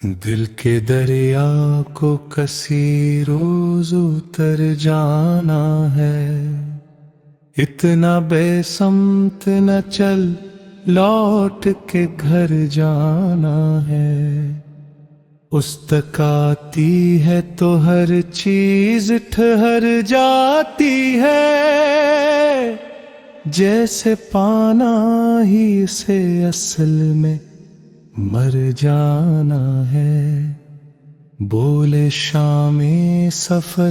دل کے دریا کو کسی روز اتر جانا ہے، اتنا بے سمت نہ چل، لوٹ کے گھر جانا ہے۔ استکاتی ہے تو ہر چیز ٹھہر جاتی ہے، جیسے پانا ہی سے اصل میں مر جانا ہے۔ بولے شام سفر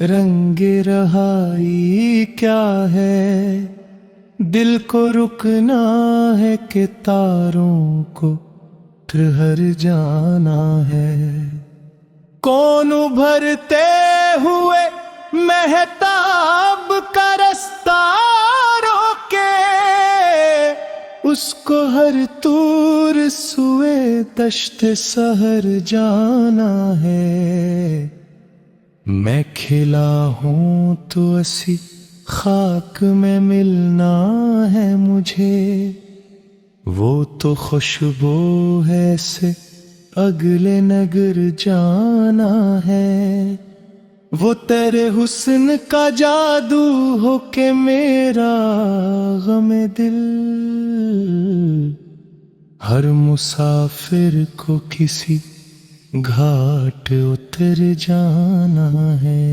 رنگ رہائی کیا ہے، دل کو رکنا ہے کہ تاروں کو ٹھہر جانا ہے۔ کون ابھرتے ہوئے مہتاب کا رستہ روکے، اس کو ہر طور سوئے دشت سحر جانا ہے۔ میں کھلا ہوں تو اسی خاک میں ملنا ہے مجھے، وہ تو خوشبو ہے سے اگلے نگر جانا ہے۔ وہ تیرے حسن کا جادو ہو کہ میرا غم دل، ہر مسافر کو کسی گھاٹ اتر جانا ہے۔